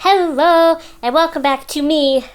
Hello, and welcome back to me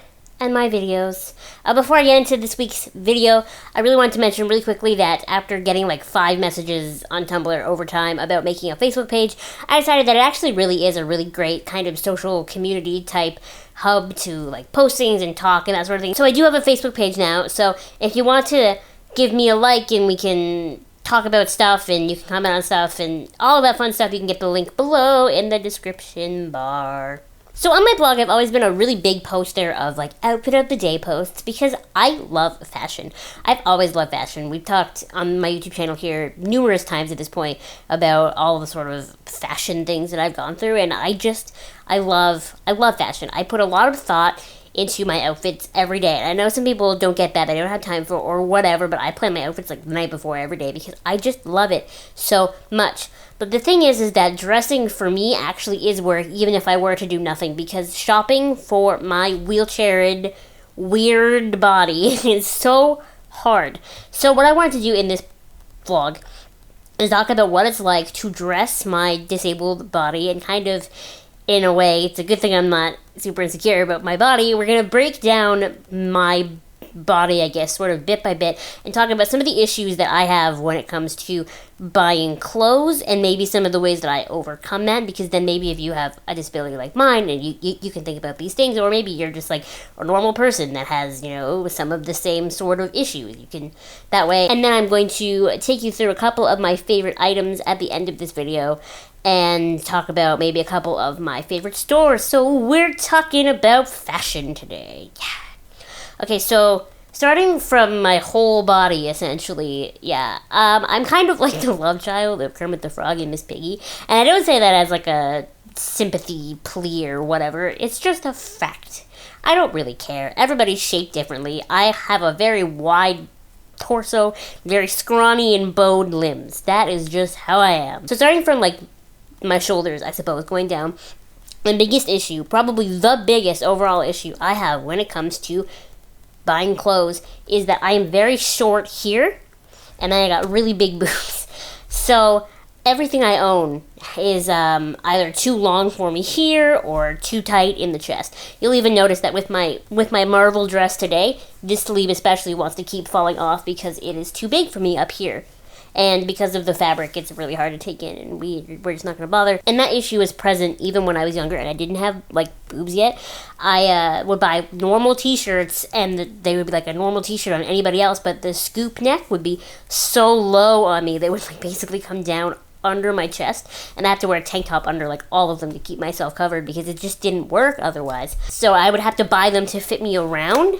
and my videos. Before I get into this week's video, I really wanted to mention really quickly that after getting like 5 messages on Tumblr over time about making a Facebook page, I decided that it actually really is a really great kind of social community type hub to like post things and talk and that sort of thing. So I do have a Facebook page now, so if you want to give me a like and we can talk about stuff and you can comment on stuff and all of that fun stuff, you can get the link below in the description bar. So on my blog, I've always been a really big poster of like outfit of the day posts because I love fashion. I've always loved fashion. We've talked on my YouTube channel here numerous times at this point about all the sort of fashion things that I've gone through, and I love fashion. I put a lot of thought into my outfits every day. And I know some people don't get that, they don't have time for or whatever, but I plan my outfits like the night before every day because I just love it so much. But the thing is that dressing for me actually is work, even if I were to do nothing, because shopping for my wheelchaired, weird body is so hard. So what I wanted to do in this vlog is talk about what it's like to dress my disabled body and kind of, in a way, it's a good thing I'm not super insecure about my body. We're going to break down my body, I guess, sort of bit by bit, and talk about some of the issues that I have when it comes to buying clothes, and maybe some of the ways that I overcome that, because then maybe if you have a disability like mine, and you can think about these things, or maybe you're just like a normal person that has, you know, some of the same sort of issues, you can, that way. And then I'm going to take you through a couple of my favorite items at the end of this video, and talk about maybe a couple of my favorite stores. So we're talking about fashion today. Yeah. Okay, so starting from my whole body, essentially, I'm kind of like the love child of Kermit the Frog and Miss Piggy, and I don't say that as like a sympathy plea or whatever. It's just a fact. I don't really care. Everybody's shaped differently. I have a very wide torso, very scrawny and bowed limbs. That is just how I am. So starting from like my shoulders, I suppose, going down, the biggest issue, probably the biggest overall issue I have when it comes to buying clothes is that I am very short here, and then I got really big boobs. So everything I own is either too long for me here or too tight in the chest. You'll even notice that with my Marvel dress today, this sleeve especially wants to keep falling off because it is too big for me up here. And because of the fabric, it's really hard to take in, and we're just not going to bother. And that issue was present even when I was younger and I didn't have, like, boobs yet. I would buy normal t-shirts, and they would be like a normal t-shirt on anybody else, but the scoop neck would be so low on me, they would like basically come down under my chest, and I have to wear a tank top under like all of them to keep myself covered because it just didn't work otherwise. So I would have to buy them to fit me around,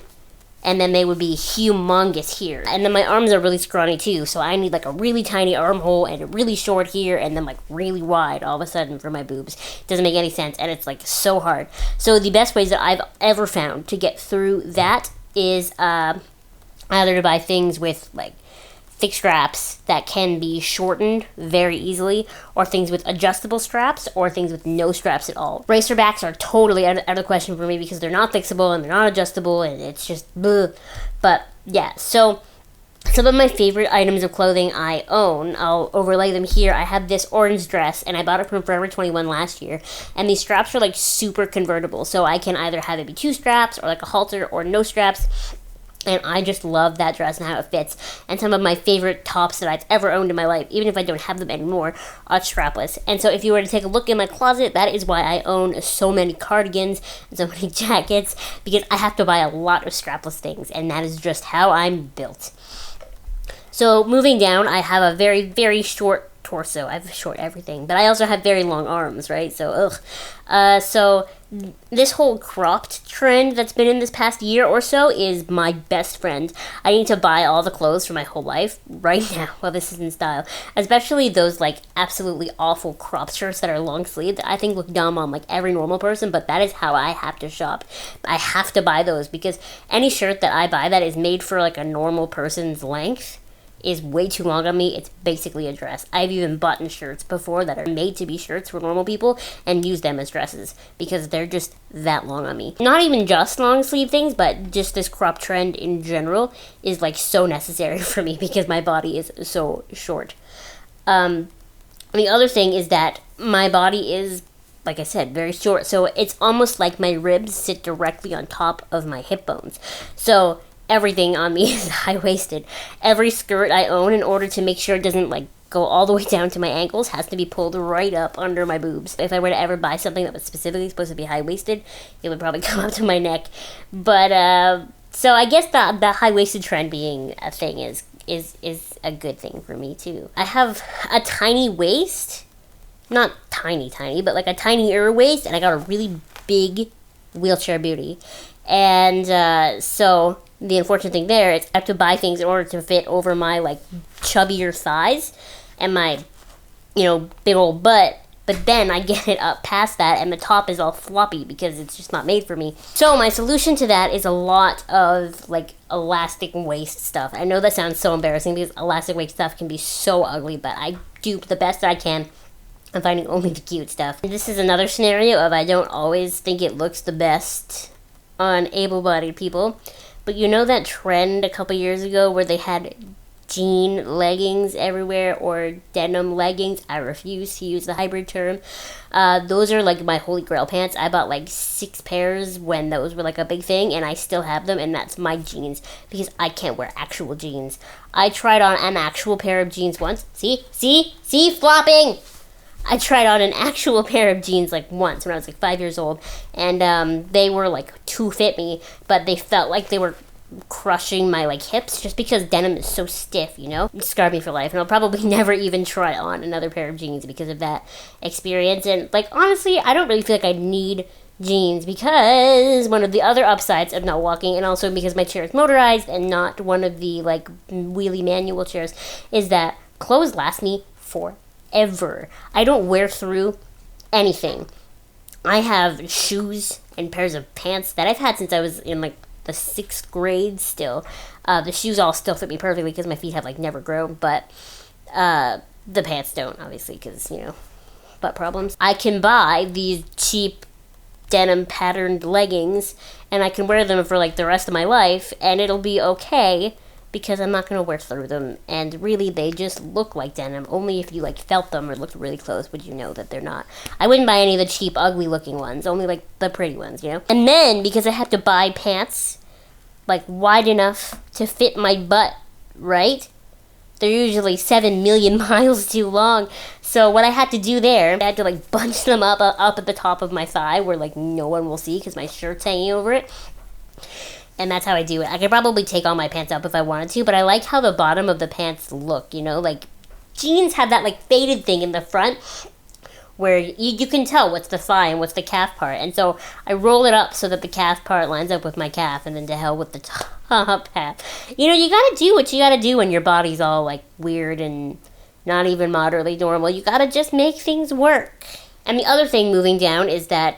and then they would be humongous here. And then my arms are really scrawny too, so I need like a really tiny armhole and really short here, and then like really wide all of a sudden for my boobs. It doesn't make any sense, and it's like so hard. So the best ways that I've ever found to get through that is either to buy things with like thick straps that can be shortened very easily, or things with adjustable straps, or things with no straps at all. Racerbacks are totally out of the question for me because they're not fixable and they're not adjustable, and it's just bleh. But yeah, so some of my favorite items of clothing I own, I'll overlay them here. I have this orange dress, and I bought it from Forever 21 last year, and these straps are like super convertible, so I can either have it be 2 straps or like a halter or no straps. And I just love that dress and how it fits. And some of my favorite tops that I've ever owned in my life, even if I don't have them anymore, are strapless. And so if you were to take a look in my closet, that is why I own so many cardigans and so many jackets, because I have to buy a lot of strapless things, and that is just how I'm built. So moving down, I have a very, very short torso. I have short everything, but I also have very long arms, right? So, so this whole cropped trend that's been in this past year or so is my best friend. I need to buy all the clothes for my whole life right now while this is in style, especially those like absolutely awful crop shirts that are long sleeved that I think look dumb on like every normal person, but that is how I have to shop. I have to buy those because any shirt that I buy that is made for like a normal person's length is way too long on me. It's basically a dress. I've even bought shirts before that are made to be shirts for normal people and use them as dresses because they're just that long on me. Not even just long sleeve things, but just this crop trend in general is like so necessary for me because my body is so short. The other thing is that my body is like I said, very short. So it's almost like my ribs sit directly on top of my hip bones. So everything on me is high-waisted. Every skirt I own, in order to make sure it doesn't like go all the way down to my ankles, has to be pulled right up under my boobs. If I were to ever buy something that was specifically supposed to be high-waisted, it would probably come up to my neck. But so I guess the high-waisted trend being a thing is a good thing for me too. I have a tiny waist. Not tiny, but like a tinier waist, and I got a really big wheelchair booty. And so the unfortunate thing there is I have to buy things in order to fit over my like chubbier thighs and my, big old butt. But then I get it up past that, and the top is all floppy because it's just not made for me. So my solution to that is a lot of like elastic waist stuff. I know that sounds so embarrassing because elastic waist stuff can be so ugly, but I do the best that I can. I'm finding only the cute stuff. This is another scenario of I don't always think it looks the best on able-bodied people. But you know that trend a couple years ago where they had jean leggings everywhere, or denim leggings? I refuse to use the hybrid term. Those are like my holy grail pants. I bought like 6 pairs when those were like a big thing, and I still have them, and that's my jeans because I can't wear actual jeans. I tried on an actual pair of jeans once. See, flopping! I tried on an actual pair of jeans like once when I was like 5 years old, and they were like to fit me, but they felt like they were crushing my like hips just because denim is so stiff, It scarred me for life, and I'll probably never even try on another pair of jeans because of that experience. And like honestly, I don't really feel like I need jeans because one of the other upsides of not walking, and also because my chair is motorized and not one of the like wheelie manual chairs, is that clothes last me forever. I don't wear through anything. I have shoes and pairs of pants that I've had since I was in like the 6th grade still. The shoes all still fit me perfectly because my feet have like never grown, but the pants don't, obviously, because butt problems. I can buy these cheap denim patterned leggings and I can wear them for like the rest of my life and it'll be okay, because I'm not going to wear through them, and really they just look like denim. Only if you like felt them or looked really close would you know that they're not. I wouldn't buy any of the cheap, ugly looking ones, only like the pretty ones, And then, because I have to buy pants like wide enough to fit my butt, right? They're usually 7 million miles too long. So what I had to do there, I had to like bunch them up at the top of my thigh where like no one will see because my shirt's hanging over it. And that's how I do it. I could probably take all my pants up if I wanted to, but I like how the bottom of the pants look, Like, jeans have that, like, faded thing in the front where you can tell what's the thigh and what's the calf part. And so I roll it up so that the calf part lines up with my calf, and then to hell with the top half. You gotta do what you gotta do when your body's all, like, weird and not even moderately normal. You gotta just make things work. And the other thing moving down is that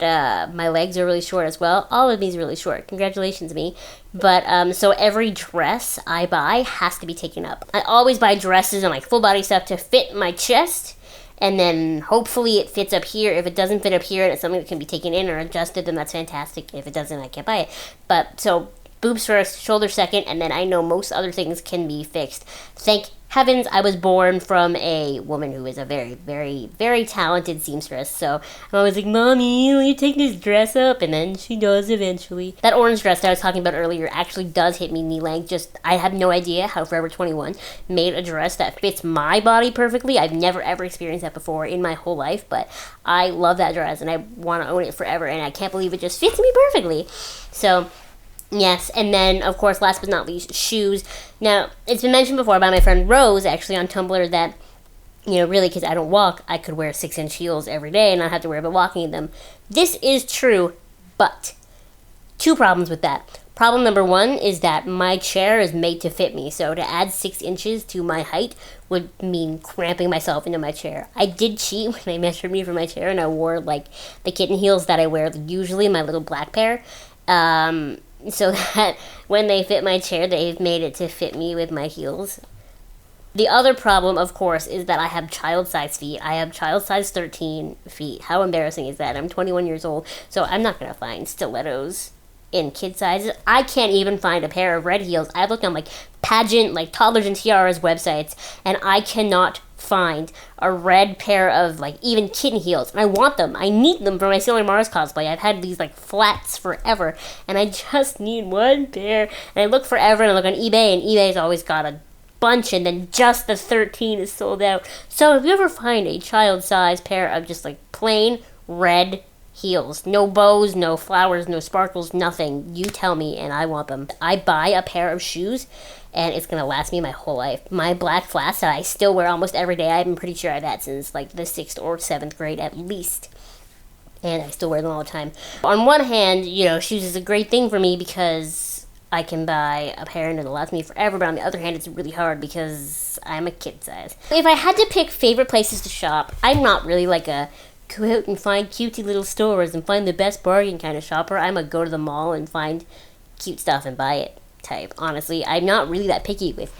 my legs are really short as well. All of these are really short. Congratulations, me. But so every dress I buy has to be taken up. I always buy dresses and like full body stuff to fit my chest. And then hopefully it fits up here. If it doesn't fit up here and it's something that can be taken in or adjusted, then that's fantastic. If it doesn't, I can't buy it. But so boobs first, shoulders second, and then I know most other things can be fixed. Thank heavens I was born from a woman who is a very, very, very talented seamstress. So I'm always like, Mommy, will you take this dress up? And then she does eventually. That orange dress that I was talking about earlier actually does hit me knee length. Just, I have no idea how Forever 21 made a dress that fits my body perfectly. I've never ever experienced that before in my whole life, but I love that dress and I want to own it forever, and I can't believe it just fits me perfectly. So yes, and then, of course, last but not least, shoes. Now, it's been mentioned before by my friend Rose, actually, on Tumblr, that, really, because I don't walk, I could wear 6-inch heels every day and not have to worry about walking in them. This is true, but 2 problems with that. Problem number 1 is that my chair is made to fit me, so to add 6 inches to my height would mean cramping myself into my chair. I did cheat when they measured me for my chair, and I wore, like, the kitten heels that I wear, usually my little black pair, so that when they fit my chair, they've made it to fit me with my heels. The other problem, of course, is that I have child-sized feet. I have child-sized 13 feet. How embarrassing is that? I'm 21 years old, so I'm not going to find stilettos in kid sizes. I can't even find a pair of red heels. I've looked on like pageant, like toddlers and tiaras websites, and I cannot find a red pair of like even kitten heels. And I want them. I need them for my Sailor Mars cosplay. I've had these like flats forever, and I just need one pair. And I look forever, and I look on eBay, and eBay's always got a bunch, and then just the 13 is sold out. So if you ever find a child size pair of just like plain red heels, no bows, no flowers, no sparkles, nothing, you tell me and I want them. I buy a pair of shoes and it's gonna last me my whole life. My black flats that I still wear almost every day, I'm pretty sure I've had since like the 6th or 7th grade at least, and I still wear them all the time. On one hand, you know, shoes is a great thing for me because I can buy a pair and it'll last me forever, but on the other hand, it's really hard because I'm a kid size. If I had to pick favorite places to shop, I'm not really like a go out and find cutesy little stores and find the best bargain kind of shopper. I'm a go to the mall and find cute stuff and buy it type. Honestly, I'm not really that picky with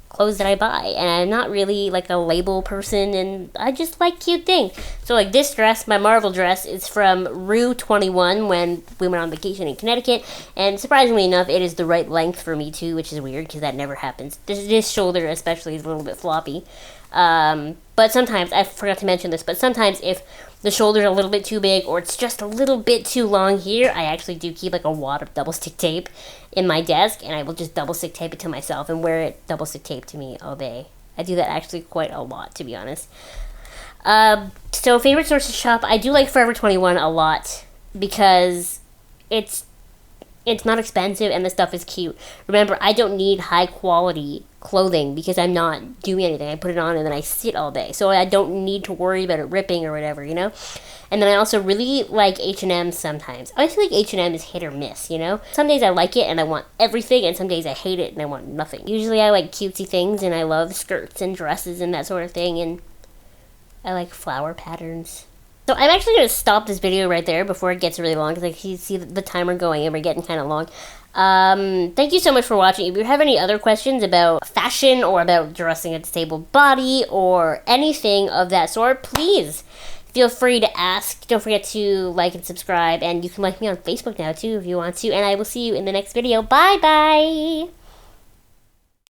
clothes that I buy, and I'm not really like a label person, and I just like cute things. So like this dress, my Marvel dress, is from Rue 21 when we went on vacation in Connecticut, and surprisingly enough, it is the right length for me too, which is weird because that never happens. This shoulder especially is a little bit floppy. But sometimes, I forgot to mention this, but sometimes if the shoulder's a little bit too big or it's just a little bit too long here, I actually do keep like a wad of double stick tape in my desk, and I will just double stick tape it to myself and wear it double stick tape to me all day. I do that actually quite a lot, to be honest. So favorite stores to shop, I do like Forever 21 a lot because it's not expensive and the stuff is cute. Remember, I don't need high quality clothing because I'm not doing anything. I put it on and then I sit all day. So I don't need to worry about it ripping or whatever, you know? And then I also really like H&M sometimes. I feel like H&M is hit or miss, you know? Some days I like it and I want everything, and some days I hate it and I want nothing. Usually I like cutesy things and I love skirts and dresses and that sort of thing, and I like flower patterns. So I'm actually going to stop this video right there before it gets really long because I can see the timer going and we're getting kind of long. Thank you so much for watching. If you have any other questions about fashion or about dressing a disabled body or anything of that sort, please feel free to ask. Don't forget to like and subscribe, and you can like me on Facebook now too if you want to, and I will see you in the next video. Bye bye!